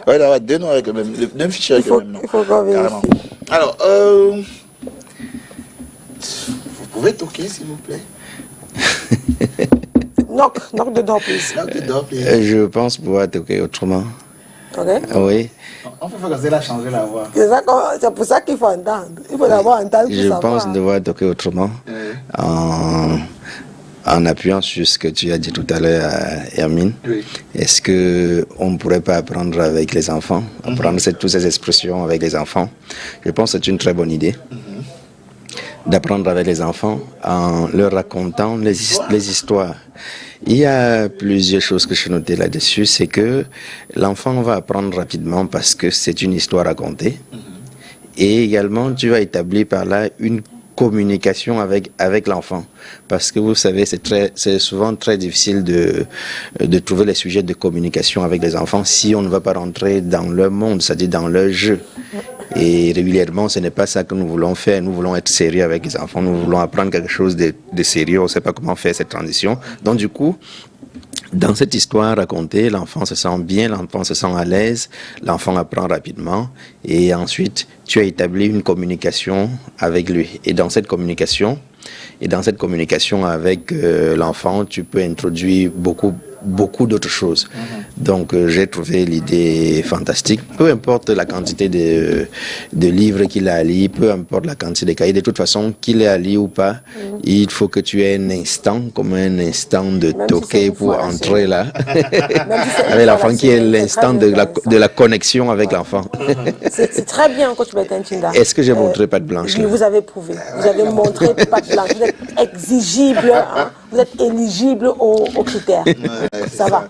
Ouais, là, deux noms avec le même fichier avec le même nom. Il faut qu'on vérifie. Alors, vous pouvez toquer, s'il vous plaît? Knock the door, please. Knock the door, please. Je pense pouvoir toquer autrement. Ok. Oui. On peut faire comme ça, elle a changé la voix. C'est pour ça qu'il faut entendre. Il faut d'abord entendre pour Je savoir. pense devoir toquer autrement. En appuyant sur ce que tu as dit tout à l'heure à Hermine. Oui. Est-ce qu'on ne pourrait pas apprendre avec les enfants, apprendre toutes ces expressions avec les enfants? Je pense que c'est une très bonne idée. D'apprendre avec les enfants en leur racontant les histoires. Il y a plusieurs choses que je notais là-dessus. C'est que l'enfant va apprendre rapidement parce que c'est une histoire racontée. Et également, tu vas établir par là une communication avec l'enfant. Parce que vous savez, c'est souvent très difficile de trouver les sujets de communication avec les enfants si on ne va pas rentrer dans leur monde, c'est-à-dire dans leur jeu. Et régulièrement, ce n'est pas ça que nous voulons faire. Nous voulons être sérieux avec les enfants. Nous voulons apprendre quelque chose de sérieux. On ne sait pas comment faire cette transition. Donc du coup, dans cette histoire racontée, l'enfant se sent bien, l'enfant se sent à l'aise, l'enfant apprend rapidement et ensuite tu as établi une communication avec lui. Et dans cette communication avec l'enfant, tu peux introduire beaucoup d'autres choses. Donc j'ai trouvé l'idée fantastique. Peu importe la quantité de livres qu'il a à lire, peu importe la quantité de cahiers, de toute façon, qu'il ait à lire ou pas, il faut que tu aies un instant, comme un instant de toquer pour entrer là, avec l'enfant qui est l'instant de la connexion avec l'enfant. C'est très bien, coach Bertin Chinda. Est-ce que j'ai montré patte blanche là? Vous avez prouvé. Vous avez montré patte blanche. Vous êtes exigible, hein? Vous êtes éligible aux critères. Ça va.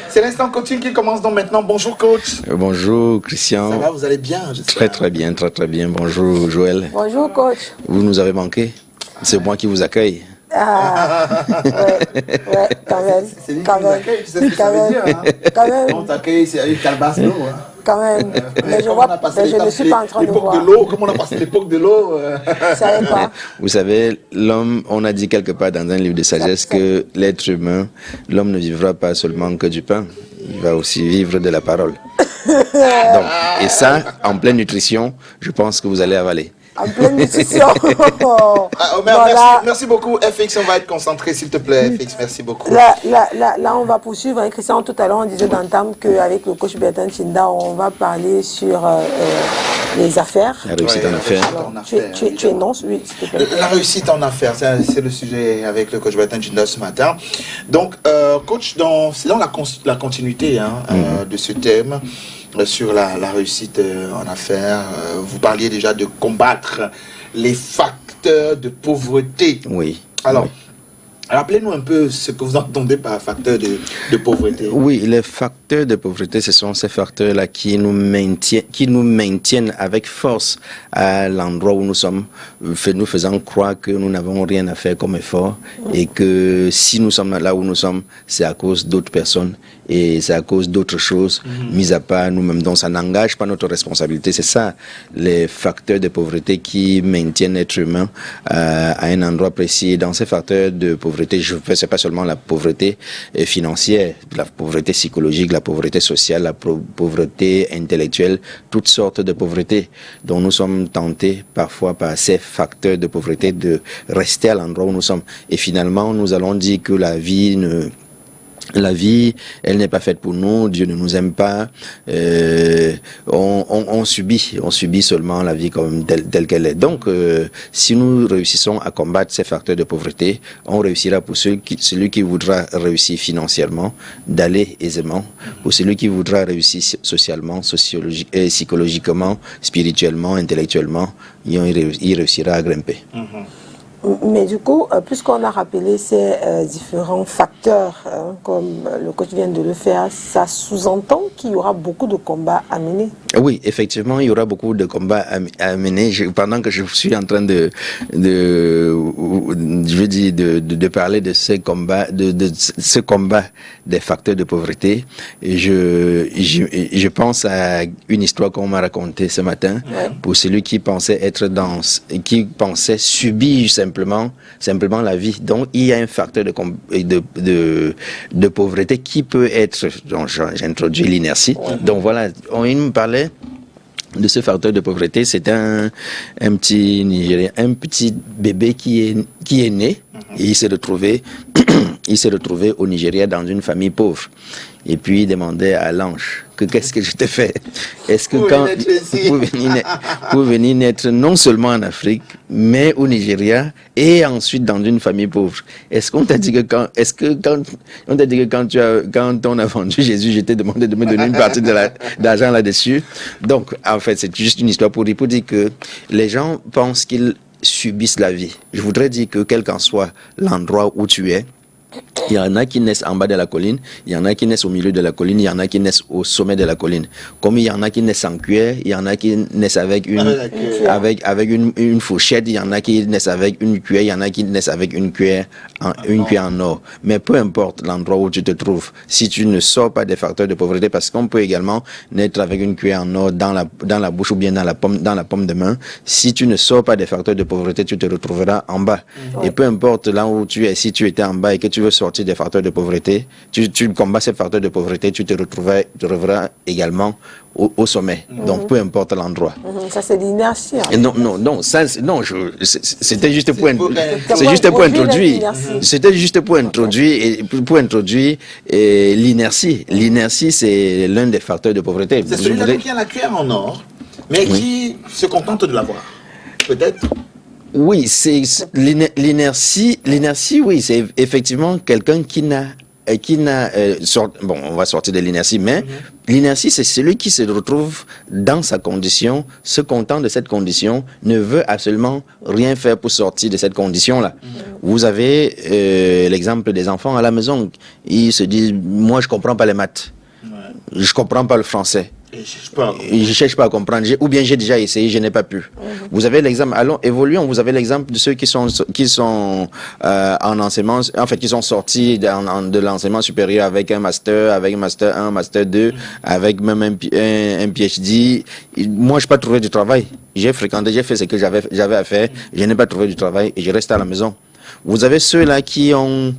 C'est l'instant coaching qui commence donc maintenant. Bonjour coach. Bonjour Christian. Ça va, vous allez bien? Très bien. Bonjour Joël. Bonjour coach. Vous nous avez manqué. C'est moi qui vous accueille. Ouais, quand même. C'est lui qui nous accueille, tu sais ce que ça veut dire, hein? Quand même. On t'accueille, c'est avec calebasse d'eau, hein? Quand même. Mais je ne suis pas en train de voir. Comment on a passé l'époque de l'eau? Je savais pas. Vous savez, l'homme, on a dit quelque part dans un livre de sagesse que l'être humain, l'homme ne vivra pas seulement que du pain, il va aussi vivre de la parole. Donc, et ça, en pleine nutrition, je pense que vous allez avaler. En pleine nutrition. Merci beaucoup, FX. On va être concentré, s'il te plaît, FX. Merci beaucoup. Là, on va poursuivre. Hein, Christian, tout à l'heure, on disait d'entame qu'avec le coach Bertin Chinda, on va parler sur les affaires. La réussite en affaires. Alors, tu énonces, oui, s'il te plaît. La réussite en affaires, c'est le sujet avec le coach Bertin Chinda ce matin. Donc, coach, c'est dans la continuité de ce thème. Sur la réussite en affaires, vous parliez déjà de combattre les facteurs de pauvreté. Oui. Alors, rappelez-nous un peu ce que vous entendez par facteur de pauvreté. Oui, les facteurs de pauvreté, ce sont ces facteurs-là qui nous maintiennent avec force à l'endroit où nous sommes, nous faisant croire que nous n'avons rien à faire comme effort et que si nous sommes là où nous sommes, c'est à cause d'autres personnes et c'est à cause d'autres choses, mis à part nous-mêmes. Donc ça n'engage pas notre responsabilité. C'est ça, les facteurs de pauvreté qui maintiennent l'être humain à un endroit précis. Et dans ces facteurs de pauvreté, c'est pas seulement la pauvreté financière, la pauvreté psychologique, la pauvreté sociale, la pauvreté intellectuelle, toutes sortes de pauvretés dont nous sommes tentés parfois par ces facteurs de pauvreté de rester à l'endroit où nous sommes. Et finalement, nous allons dire que la vie, elle n'est pas faite pour nous, Dieu ne nous aime pas, on subit seulement la vie comme telle qu'elle est. Donc, si nous réussissons à combattre ces facteurs de pauvreté, on réussira pour celui qui voudra réussir financièrement, d'aller aisément, pour celui qui voudra réussir socialement, psychologiquement, spirituellement, intellectuellement, il réussira à grimper. Mais du coup, puisqu'on a rappelé ces différents facteurs, comme le coach vient de le faire, ça sous-entend qu'il y aura beaucoup de combats à mener. Oui, effectivement, il y aura beaucoup de combats à mener. Pendant que je suis en train de parler de ces combats, de ce combat des facteurs de pauvreté, je pense à une histoire qu'on m'a racontée ce matin pour celui qui pensait subir simplement la vie. Donc, il y a un facteur de pauvreté qui peut être, donc j'ai introduit l'inertie. Donc voilà, il me parlait de ce facteur de pauvreté. C'est un petit Nigérien, un petit bébé qui est né, et il s'est retrouvé au Nigeria dans une famille pauvre. Et puis il demandait à l'ange qu'est-ce que je t'ai fait? Est-ce que pour venir naître non seulement en Afrique, mais au Nigeria et ensuite dans une famille pauvre? Est-ce qu'on t'a dit que quand on a vendu Jésus, je t'ai demandé de me donner une partie d'argent là-dessus? Donc en fait, c'est juste une histoire pour dire que les gens pensent qu'ils subissent la vie. Je voudrais dire que quel qu'en soit l'endroit où tu es, il y en a qui naissent en bas de la colline, il y en a qui naissent au milieu de la colline, il y en a qui naissent au sommet de la colline. Comme il y en a qui naissent en cuillère, il y en a qui naissent avec une fourchette, il y en a qui naissent avec une cuillère, il y en a qui naissent avec une cuillère en or. Mais peu importe l'endroit où tu te trouves, si tu ne sors pas des facteurs de pauvreté, parce qu'on peut également naître avec une cuillère en or dans la bouche ou bien dans la paume de main, si tu ne sors pas des facteurs de pauvreté, tu te retrouveras en bas. Et peu importe là où tu es, si tu étais en bas et que tu veux sortir des facteurs de pauvreté, tu combats ces facteurs de pauvreté, tu te retrouveras également au sommet. Donc peu importe l'endroit. Ça c'est l'inertie. C'était juste pour introduire. C'était juste pour introduire l'inertie. L'inertie, c'est l'un des facteurs de pauvreté. C'est celui-là qui a la cuillère en or, mais qui se contente de l'avoir. Peut-être. Oui, c'est l'inertie. L'inertie, oui, c'est effectivement quelqu'un qui n'a bon, on va sortir de l'inertie, mais l'inertie, c'est celui qui se retrouve dans sa condition, se content de cette condition, ne veut absolument rien faire pour sortir de cette condition-là. Vous avez l'exemple des enfants à la maison, ils se disent, moi je comprends pas les maths, je comprends pas le français. Je cherche pas à comprendre, ou bien j'ai déjà essayé, je n'ai pas pu. Vous avez l'exemple, évoluons, vous avez l'exemple de ceux qui sont en enseignement, en fait, qui sont sortis de l'enseignement supérieur avec un master 1, master 2, avec même un PhD. Moi, je n'ai pas trouvé du travail. J'ai fait ce que j'avais à faire, je n'ai pas trouvé du travail et je reste à la maison. Vous avez ceux-là qui ont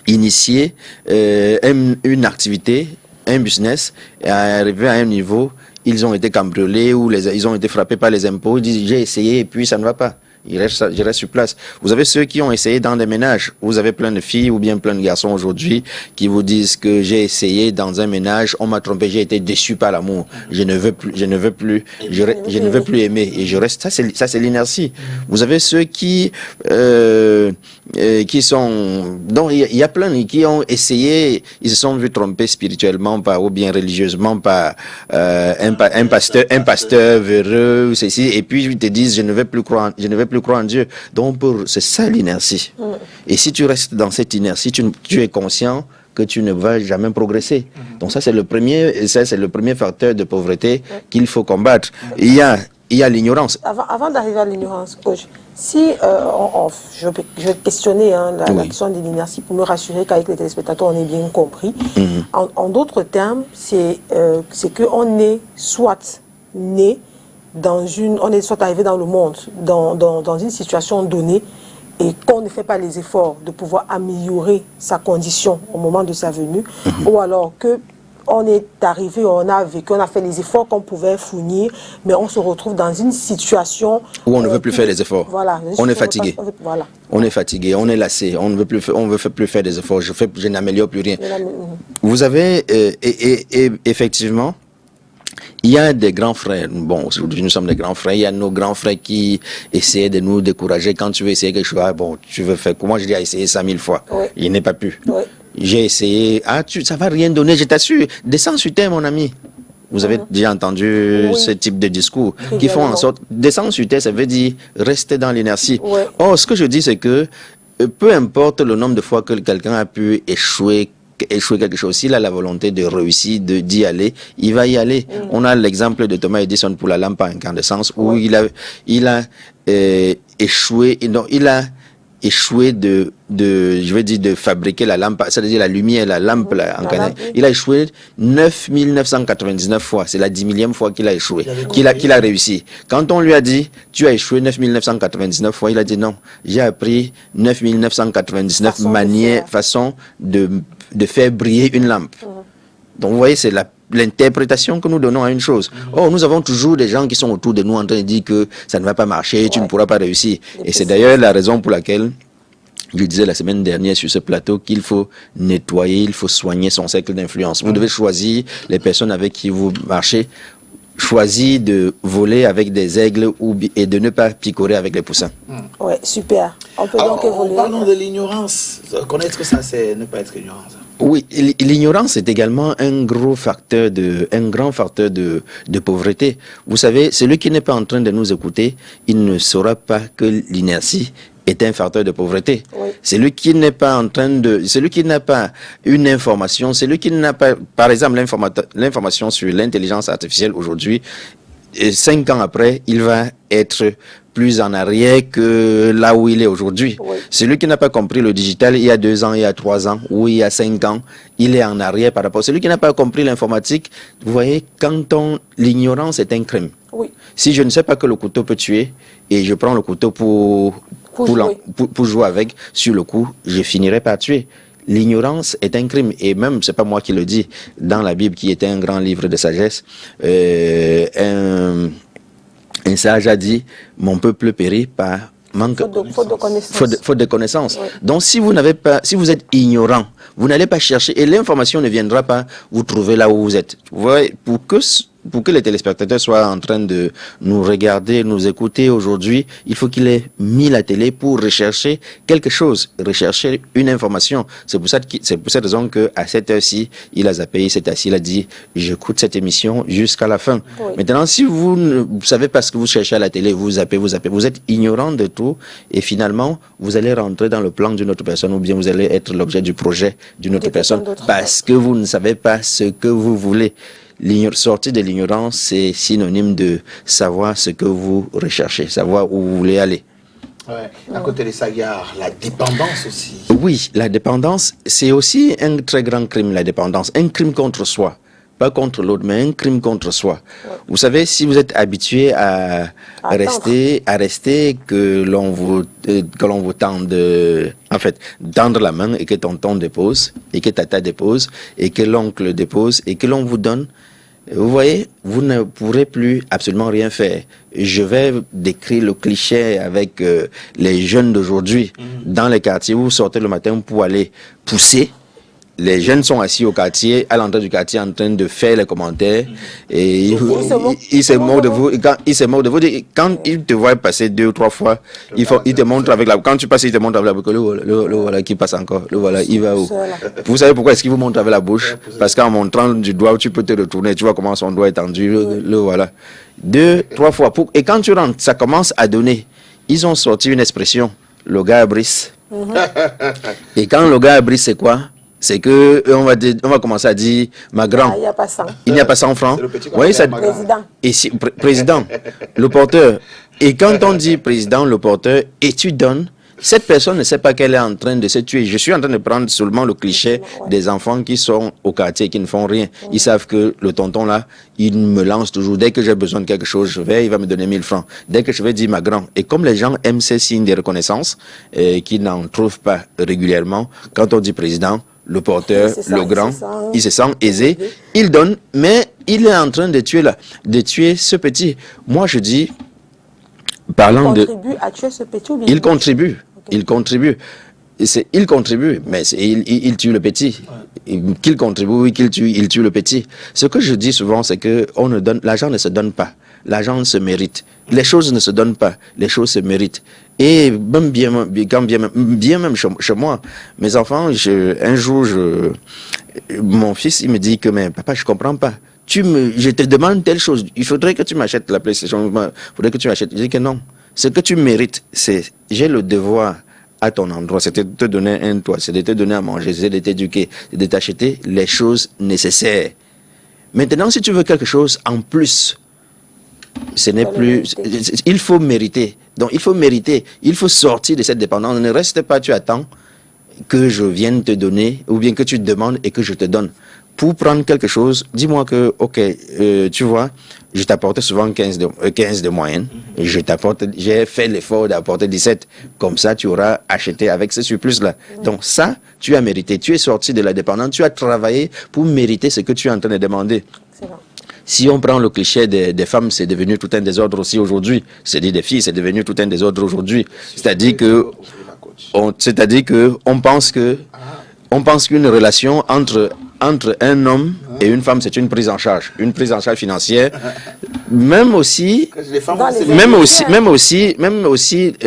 initié une activité, un business, et arrivé à un niveau, ils ont été cambriolés ou ils ont été frappés par les impôts. Ils disent, j'ai essayé et puis ça ne va pas. Je reste sur place. Vous avez ceux qui ont essayé dans des ménages. Vous avez plein de filles ou bien plein de garçons aujourd'hui qui vous disent que j'ai essayé dans un ménage, on m'a trompé, j'ai été déçu par l'amour. Je ne veux plus aimer et je reste. Ça c'est l'inertie. Vous avez ceux qui sont, donc il y a plein qui ont essayé, ils se sont vus tromper spirituellement ou bien religieusement par un pasteur véreux, ceci, et puis ils te disent je ne veux plus croire en Dieu. Donc c'est ça l'inertie. Et si tu restes dans cette inertie, tu es conscient que tu ne vas jamais progresser. Donc ça c'est le premier facteur de pauvreté qu'il faut combattre. Il y a l'ignorance. Avant d'arriver à l'ignorance, coach, si je vais questionner la question de l'inertie pour me rassurer qu'avec les téléspectateurs on est bien compris. En d'autres termes, c'est qu'on est soit né on est soit arrivé dans le monde, dans une situation donnée, et qu'on ne fait pas les efforts de pouvoir améliorer sa condition au moment de sa venue, ou alors que on est arrivé, on a vécu, on a fait les efforts qu'on pouvait fournir, mais on se retrouve dans une situation où on ne veut plus faire les efforts. Voilà, on est fatigué. Voilà. On est fatigué, on est lassé, on ne veut plus faire des efforts. Je n'améliore plus rien. Vous avez effectivement. Il y a des grands frères, bon, aujourd'hui nous sommes des grands frères, il y a nos grands frères qui essaient de nous décourager quand tu veux essayer quelque chose. Bon, tu veux faire comment? Je dis à essayer 100 000 fois. Je n'ai pas pu. J'ai essayé, ça va rien donner, je t'assure. Descends sur terre, mon ami. Vous avez déjà entendu ce type de discours qui font en sorte, descendre sur terre, ça veut dire rester dans l'inertie. Or, ce que je dis, c'est que peu importe le nombre de fois que quelqu'un a pu échouer quelque chose, s'il a la volonté de réussir, d'y aller, il va y aller. On a l'exemple de Thomas Edison pour la lampe à incandescence où il a échoué, échoué de fabriquer la lampe, c'est-à-dire la lumière, la lampe là, en Canada. Il a échoué 9999 fois. C'est la 10 millième fois qu'il a échoué, qu'il a réussi. Quand on lui a dit, tu as échoué 9999 fois, il a dit non. J'ai appris 9999 façons de faire briller une lampe. Donc vous voyez, c'est l'interprétation que nous donnons à une chose. Oh, nous avons toujours des gens qui sont autour de nous en train de dire que ça ne va pas marcher, tu ne pourras pas réussir. Et c'est d'ailleurs la raison pour laquelle je disais la semaine dernière sur ce plateau qu'il faut nettoyer, il faut soigner son cercle d'influence. Vous devez choisir les personnes avec qui vous marchez. Choisis de voler avec des aigles et de ne pas picorer avec les poussins. Ouais, super. On peut donc évoluer. Parlons de l'ignorance. Connaître ça, c'est ne pas être ignorant. Oui, l'ignorance est également un grand facteur de pauvreté. Vous savez, celui qui n'est pas en train de nous écouter, il ne saura pas que l'inertie est un facteur de pauvreté. Oui. Celui qui n'a pas une information, celui qui n'a pas, par exemple, l'information sur l'intelligence artificielle aujourd'hui, 5 ans après, il va être plus en arrière que là où il est aujourd'hui. Oui. Celui qui n'a pas compris le digital il y a 2 ans, il y a 3 ans, ou il y a 5 ans, il est en arrière par rapport. Celui qui n'a pas compris l'informatique, vous voyez, l'ignorance est un crime. Oui. Si je ne sais pas que le couteau peut tuer, et je prends le couteau pour jouer avec, sur le coup, je finirai par tuer. L'ignorance est un crime, et même, c'est pas moi qui le dis, dans la Bible, qui était un grand livre de sagesse, un sage a dit, mon peuple périt par manque faute de connaissances. Oui. Donc, si vous êtes ignorant, vous n'allez pas chercher, et l'information ne viendra pas vous trouver là où vous êtes. Vous voyez, pour que les téléspectateurs soient en train de nous regarder, nous écouter aujourd'hui, il faut qu'il ait mis la télé pour rechercher quelque chose, rechercher une information. C'est pour cette raison qu'à cette heure-ci, il a zappé, il s'est assis, il a dit, j'écoute cette émission jusqu'à la fin. Oui. Maintenant, si vous ne savez pas ce que vous cherchez à la télé, vous zappez, vous êtes ignorant de tout, et finalement, vous allez rentrer dans le plan d'une autre personne, ou bien vous allez être l'objet du projet d'une autre personne, parce que vous ne savez pas ce que vous voulez. Sortir de l'ignorance, c'est synonyme de savoir ce que vous recherchez, savoir où vous voulez aller. Ouais. À côté de ça, il y a la dépendance aussi. Oui, la dépendance, c'est aussi un très grand crime, la dépendance. Un crime contre soi. Pas contre l'autre, mais un crime contre soi. Ouais. Vous savez, si vous êtes habitué à rester que l'on vous tende, en fait, tendre la main et que tonton dépose, et que tata dépose, et que l'oncle dépose, et que l'on vous donne, vous voyez, vous ne pourrez plus absolument rien faire. Je vais décrire le cliché avec les jeunes d'aujourd'hui. Dans les quartiers, vous sortez le matin pour aller pousser. Les jeunes sont assis au quartier, à l'entrée du quartier, en train de faire les commentaires. Et ils se moquent de vous. Quand ils te voient passer 2 ou 3 fois, ils te montrent avec la... Quand tu passes, ils te montrent avec la bouche. Le voilà qui passe encore. Le voilà, il va où? Vous savez pourquoi est-ce qu'ils vous montrent avec la bouche? Parce qu'en montrant du doigt, tu peux te retourner. Tu vois comment son doigt est tendu. Le voilà. 2, 3 fois. Et quand tu rentres, ça commence à donner. Ils ont sorti une expression. Le gars brise. Et quand le gars brise, c'est quoi? C'est que on va commencer à dire ma grand. Il n'y a pas 100. Il n'y a pas 100 francs. Oui, ça. Président. Et président, le porteur. Et quand on dit président, le porteur, et tu donnes, cette personne ne sait pas qu'elle est en train de se tuer. Je suis en train de prendre seulement le cliché des enfants qui sont au quartier, qui ne font rien. Ils savent que le tonton là, il me lance toujours. Dès que j'ai besoin de quelque chose, il va me donner 1000 francs. Dès que je vais dire ma grand. Et comme les gens aiment ces signes de reconnaissance, qui n'en trouvent pas régulièrement, quand on dit président, le porteur, le grand, il se sent aisé, il donne, mais il est en train de tuer ce petit. Moi, je dis, parlant il contribue à tuer ce petit ou bien il contribue, okay. Il contribue, mais il tue le petit. Qu'il contribue, oui, qu'il tue, il tue le petit. Ce que je dis souvent, c'est que l'argent ne se donne pas, l'argent se mérite. Les choses ne se donnent pas, les choses se méritent. Et même bien même chez moi, mes enfants, un jour, mon fils, il me dit que, mais papa, je comprends pas. Je te demande telle chose, il faudrait que tu m'achètes la PlayStation, il faudrait que tu m'achètes. Je dis que non. Ce que tu mérites, j'ai le devoir à ton endroit, c'est de te donner un toit, c'est de te donner à manger, c'est de t'éduquer, c'est de t'acheter les choses nécessaires. Maintenant, si tu veux quelque chose en plus, ce n'est plus... Il faut mériter. Donc, il faut mériter. Il faut sortir de cette dépendance. Ne reste pas, tu attends que je vienne te donner, ou bien que tu demandes et que je te donne. Pour prendre quelque chose, dis-moi que, ok, tu vois, je t'apporte souvent 15 de moyenne, et j'ai fait l'effort d'apporter 17. Comme ça, tu auras acheté avec ce surplus-là. Donc ça, tu as mérité. Tu es sorti de la dépendance, tu as travaillé pour mériter ce que tu es en train de demander. Excellent. Si on prend le cliché des femmes, c'est devenu tout un désordre aussi aujourd'hui. C'est-à-dire des filles, c'est devenu tout un désordre aujourd'hui. C'est-à-dire que on pense qu'une relation entre un homme et une femme, c'est une prise en charge financière. Même aussi,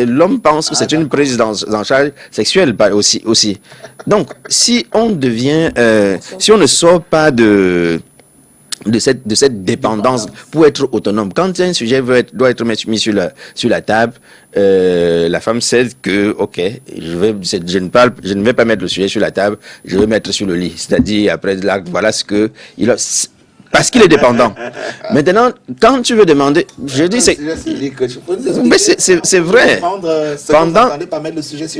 l'homme pense que c'est une prise en charge sexuelle aussi. Donc, si on devient, si on ne sort pas de cette dépendance pour être autonome. Quand un sujet doit être mis sur la table, la femme sait que, ok, je ne vais pas mettre le sujet sur la table, je vais mettre sur le lit. C'est-à-dire, après l'acte, voilà ce que parce qu'il est dépendant. Maintenant, quand tu veux demander, je dis c'est vrai.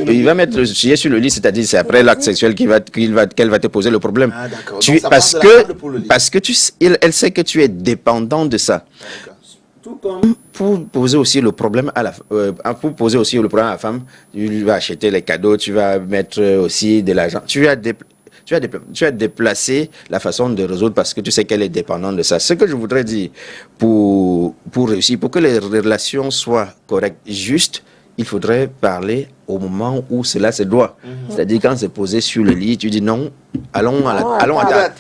Il va mettre le sujet sur le lit, c'est-à-dire c'est après l'acte sexuel qu'elle va te poser le problème. Parce que elle sait que tu es dépendant de ça. Tout comme pour poser aussi le problème à la femme, tu vas acheter les cadeaux, tu vas mettre aussi de l'argent. Tu as déplacé la façon de résoudre parce que tu sais qu'elle est dépendante de ça. Ce que je voudrais dire pour réussir, pour que les relations soient correctes, justes, il faudrait parler au moment où cela se doit. C'est-à-dire quand c'est posé sur le lit, tu dis non, allons à table.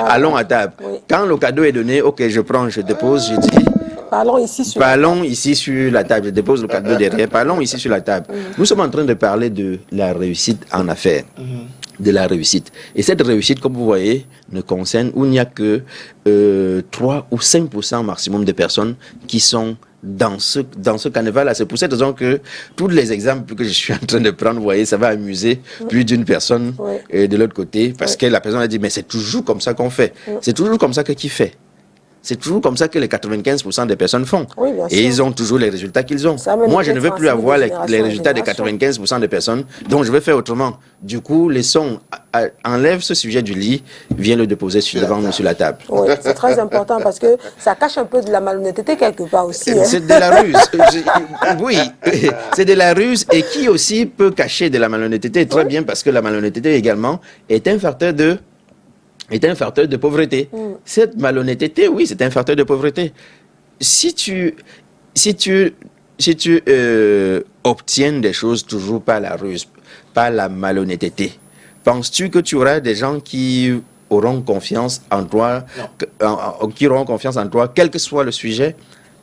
Allons à table. Oui. Quand le cadeau est donné, ok, je prends, je dépose, je dis... Parlons ici sur la table. Je dépose le cadeau derrière. Parlons ici sur la table. Nous sommes en train de parler de la réussite en affaires. De la réussite. Et cette réussite, comme vous voyez, ne concerne où il n'y a que 3 ou 5% maximum de personnes qui sont dans ce carnaval-là. C'est pour cette raison que tous les exemples que je suis en train de prendre, vous voyez, ça va amuser plus d'une personne de l'autre côté, parce que la personne a dit, mais c'est toujours comme ça qu'on fait. C'est toujours comme ça que qui fait. C'est toujours comme ça que les 95% des personnes font. Oui, et ils ont toujours les résultats qu'ils ont. Moi, je ne veux plus avoir les résultats des 95% des personnes, donc je vais faire autrement. Du coup, enlève ce sujet du lit, viens le déposer devant nous sur la table. Oui, c'est très important parce que ça cache un peu de la malhonnêteté quelque part aussi. Hein. C'est de la ruse. Oui, c'est de la ruse et qui aussi peut cacher de la malhonnêteté. Très bien, parce que la malhonnêteté également est un facteur de pauvreté. Cette malhonnêteté, oui, c'est un facteur de pauvreté. Si tu obtiens des choses toujours par la ruse, par la malhonnêteté, penses-tu que tu auras des gens qui auront confiance en toi, quel que soit le sujet?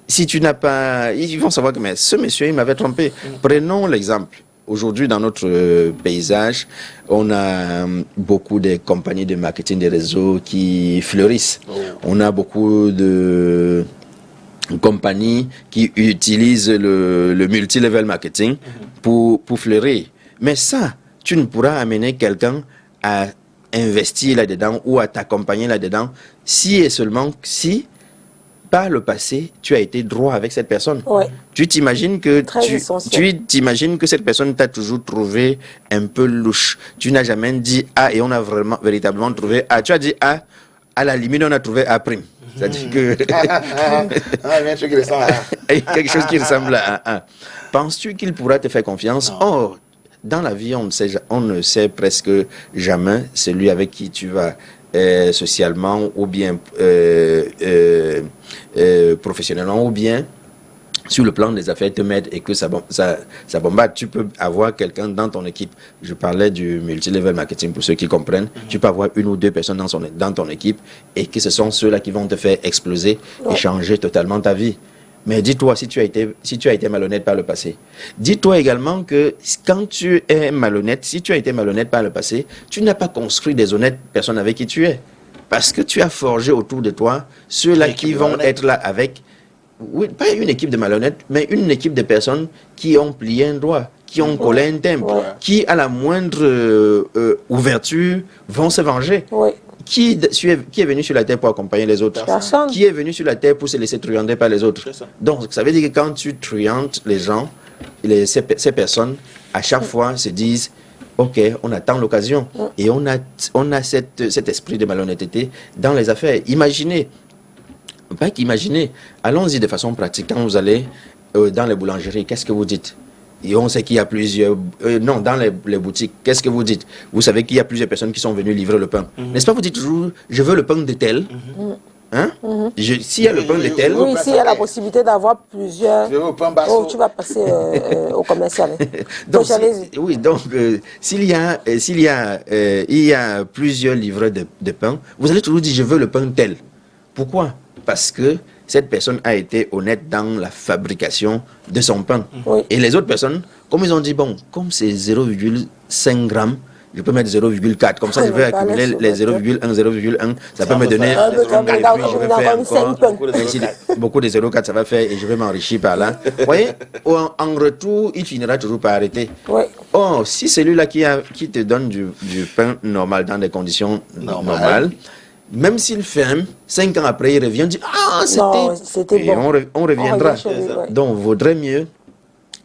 Si tu n'as pas... Ils vont savoir que mais ce monsieur, il m'avait trompé. Prenons l'exemple. Aujourd'hui, dans notre paysage, on a beaucoup de compagnies de marketing des réseaux qui fleurissent. On a beaucoup de compagnies qui utilisent le multi-level marketing pour fleurir. Mais ça, tu ne pourras amener quelqu'un à investir là-dedans ou à t'accompagner là-dedans si et seulement si par le passé, tu as été droit avec cette personne. Ouais. Tu t'imagines que cette personne t'a toujours trouvé un peu louche. Tu n'as jamais dit A et on a véritablement trouvé A. Tu as dit A, à la limite on a trouvé A'. C'est-à-dire que quelque chose qui ressemble à A. Penses-tu qu'il pourra te faire confiance? Or, dans la vie, on ne sait presque jamais celui avec qui tu vas socialement ou bien professionnellement ou bien sur le plan des affaires te mettre et que ça bombarde. Tu peux avoir quelqu'un dans ton équipe. Je parlais du multi-level marketing pour ceux qui comprennent. Tu peux avoir 1 ou 2 personnes dans ton équipe et que ce sont ceux-là qui vont te faire exploser et changer totalement ta vie. Mais dis-toi, si tu as été malhonnête par le passé, dis-toi également que quand tu es malhonnête, si tu as été malhonnête par le passé, tu n'as pas construit des honnêtes personnes avec qui tu es. Parce que tu as forgé autour de toi ceux-là qui vont être là avec, oui, pas une équipe de malhonnêtes, mais une équipe de personnes qui ont plié un doigt, qui ont collé un timbre, qui à la moindre ouverture vont se venger. qui est venu sur la terre pour accompagner les autres? Personne. Qui est venu sur la terre pour se laisser truander par les autres? Donc, ça veut dire que quand tu truandes les gens, ces personnes, à chaque fois, se disent, OK, on attend l'occasion. Et on a cet esprit de malhonnêteté dans les affaires. Imaginez, pas qu'imaginez, allons-y de façon pratique. Quand vous allez dans les boulangeries, qu'est-ce que vous dites? Et on sait qu'il y a plusieurs... non, dans les boutiques, qu'est-ce que vous dites? Vous savez qu'il y a plusieurs personnes qui sont venues livrer le pain. N'est-ce pas, vous dites toujours, je veux le pain de tel. Hein? S'il y a le pain de tel... Oui, s'il y a la possibilité d'avoir plusieurs... Oh, tu vas passer au commercial. Donc, s'il y a plusieurs livreurs de pain, vous allez toujours dire, je veux le pain tel. Pourquoi? Parce que cette personne a été honnête dans la fabrication de son pain. Oui. Et les autres personnes, comme ils ont dit, bon, comme c'est 0,5 grammes, je peux mettre 0,4. Comme ça, je vais accumuler les 0,1, 0,1. Ça peut me donner beaucoup de 0,4, ça va faire et je vais m'enrichir par là. Vous voyez, en retour, il finira toujours par arrêter. Oui. Oh, si celui-là qui te donne du pain normal dans des conditions normales, même s'il ferme, 5 ans après, il revient, il dit c'était bon. Et on reviendra. Donc, vaudrait mieux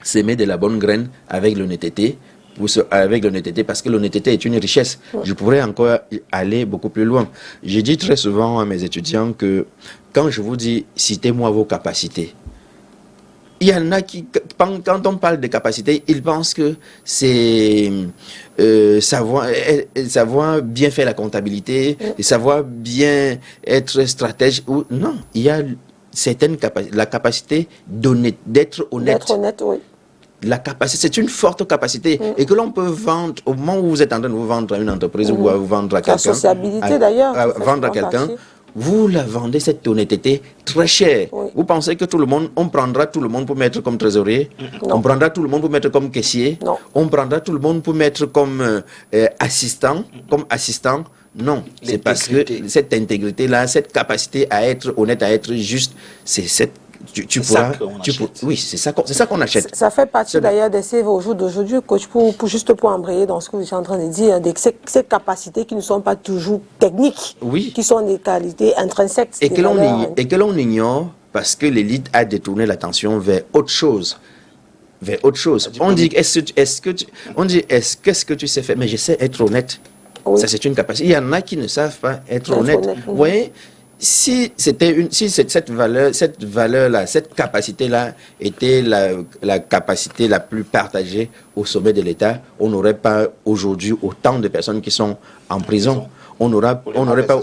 s'aimer de la bonne graine avec l'honnêteté, parce que l'honnêteté est une richesse. Je pourrais encore aller beaucoup plus loin. Je dis très souvent à mes étudiants que quand je vous dis citez-moi vos capacités, il y en a qui, quand on parle de capacité, ils pensent que c'est savoir bien faire la comptabilité, savoir bien être stratège. Non, il y a certaines capacités, la capacité d'être honnête. D'être honnête, oui. La capacité, c'est une forte capacité et que l'on peut vendre au moment où vous êtes en train de vous vendre à une entreprise ou à vous vendre à quelqu'un. La sociabilité d'ailleurs. Vendre à quelqu'un. Vous la vendez cette honnêteté très chère. Oui. Vous pensez que on prendra tout le monde pour mettre comme trésorier? Non. On prendra tout le monde pour mettre comme caissier? Non. On prendra tout le monde pour mettre comme assistant? Non. C'est parce que cette intégrité-là, cette capacité à être honnête, à être juste, c'est cette... Oui, c'est ça qu'on achète. Ça fait partie d'ailleurs des CV au jour d'aujourd'hui, coach, pour embrayer dans ce que vous êtes en train de dire, ces capacités qui ne sont pas toujours techniques, qui sont des qualités intrinsèques. Et que l'on ignore parce que l'élite a détourné l'attention vers autre chose. On dit, qu'est-ce que tu sais faire? Mais je sais être honnête. Oui. Ça, c'est une capacité. Il y en a qui ne savent pas être honnêtes. Vous voyez, si cette valeur-là, cette capacité-là était la capacité la plus partagée au sommet de l'État, on n'aurait pas aujourd'hui autant de personnes qui sont en prison. On n'aurait pas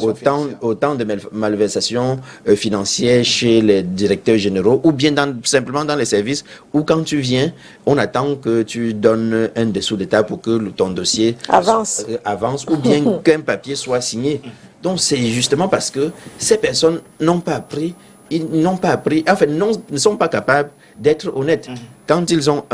autant de malversations financières chez les directeurs généraux ou bien simplement dans les services où quand tu viens, on attend que tu donnes un dessous d'état pour que ton dossier avance ou bien qu'un papier soit signé. Donc c'est justement parce que ces personnes n'ont pas appris, ne sont pas capables d'être honnêtes. Quand ils ont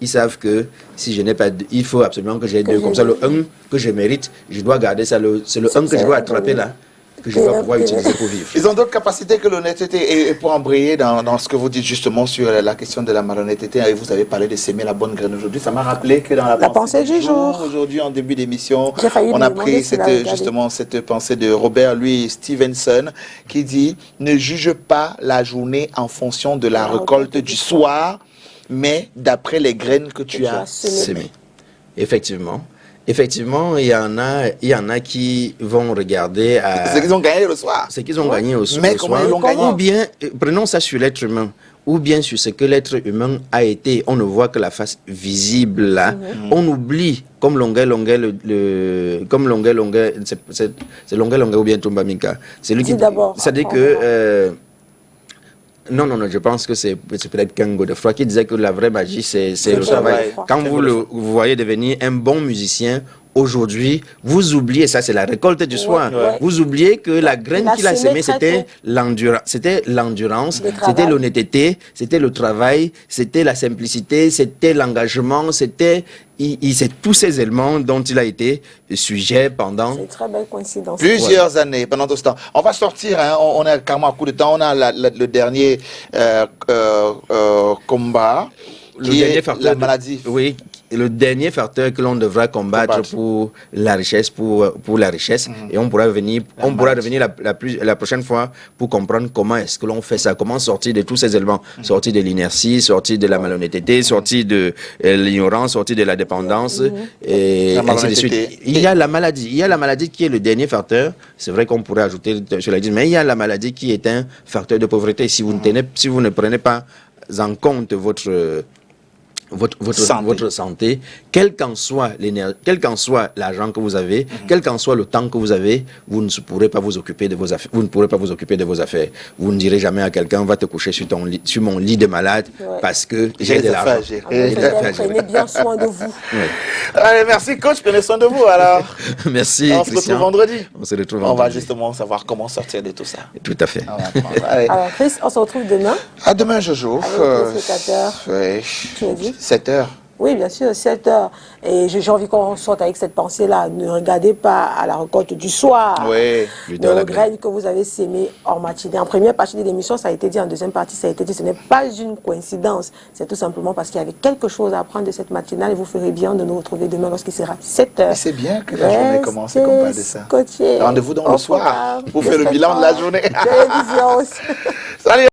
ils savent que si je n'ai pas deux, il faut absolument que j'ai deux. Comme ça, le 1 que je mérite, je dois garder ça. C'est le 1 que je dois attraper là, que je dois pouvoir utiliser pour vivre. Ils ont d'autres capacités que l'honnêteté. Et pour embrayer dans ce que vous dites justement sur la question de la malhonnêteté, et vous avez parlé de s'aimer la bonne graine aujourd'hui, ça m'a rappelé que dans la pensée du jour, aujourd'hui en début d'émission, on a pris cette pensée de Robert Louis Stevenson qui dit « Ne juge pas la journée en fonction de la récolte du soir, mais d'après les graines que tu as semées. » Effectivement, il y en a qui vont regarder à ce qu'ils ont gagné le soir. Mais comment ils l'ont gagné? Ou bien, prenons ça sur l'être humain, ou bien sur ce que l'être humain a été. On ne voit que la face visible là. On oublie, comme Longuet, c'est Longuet ou bien Tombamika. C'est lui qui dit d'abord. C'est-à-dire que... Non, je pense que c'est peut-être Kengo de Froid qui disait que la vraie magie, c'est le travail. Quand vous voyez devenir un bon musicien, aujourd'hui, vous oubliez, ça c'est la récolte du soir, vous oubliez que la graine qu'il a semée, c'était l'endurance, c'était l'honnêteté, c'était le travail, c'était la simplicité, c'était l'engagement, c'était tous ces éléments dont il a été sujet pendant... C'est une très belle coïncidence. Plusieurs années, pendant tout ce temps. On va sortir, on a carrément un coup de temps, on a le dernier combat, qui est la maladie. le dernier facteur que l'on devra combattre pour la richesse, pour la richesse. Et on pourra revenir la prochaine fois pour comprendre comment est-ce que l'on fait ça, comment sortir de tous ces éléments, sortir de l'inertie, sortir de la malhonnêteté, sortir de l'ignorance, sortir de la dépendance, et ainsi de suite. Il y a la maladie qui est le dernier facteur. C'est vrai qu'on pourrait ajouter sur la liste, mais il y a la maladie qui est un facteur de pauvreté. Si vous ne prenez pas en compte votre santé, quel qu'en soit l'argent que vous avez, quel qu'en soit le temps que vous avez, vous ne pourrez pas vous occuper de vos affaires. Vous ne pourrez pas vous occuper de vos affaires. Vous ne direz jamais à quelqu'un, va te coucher sur mon lit de malade parce que j'ai de l'argent. Prenez bien soin de vous. Allez, merci coach, prenez soin de vous alors. Merci. On se retrouve vendredi. On va justement savoir comment sortir de tout ça. Tout à fait. Alors Chris, on se retrouve demain. À demain, Jojo. Avec les spectateurs. Tu as dit 7h. Oui, bien sûr, 7h. Et j'ai envie qu'on sorte avec cette pensée-là. Ne regardez pas à la récolte du soir. Oui. Les graines que vous avez sémées en matinée. En première partie de l'émission, ça a été dit. En deuxième partie, ça a été dit. Ce n'est pas une coïncidence. C'est tout simplement parce qu'il y avait quelque chose à apprendre de cette matinale. Et vous ferez bien de nous retrouver demain lorsqu'il sera 7h. C'est bien que la journée commence et qu'on parle de ça. Coaché. Rendez-vous dans le soir pour faire le bilan de la journée. Télévision aussi. Salut.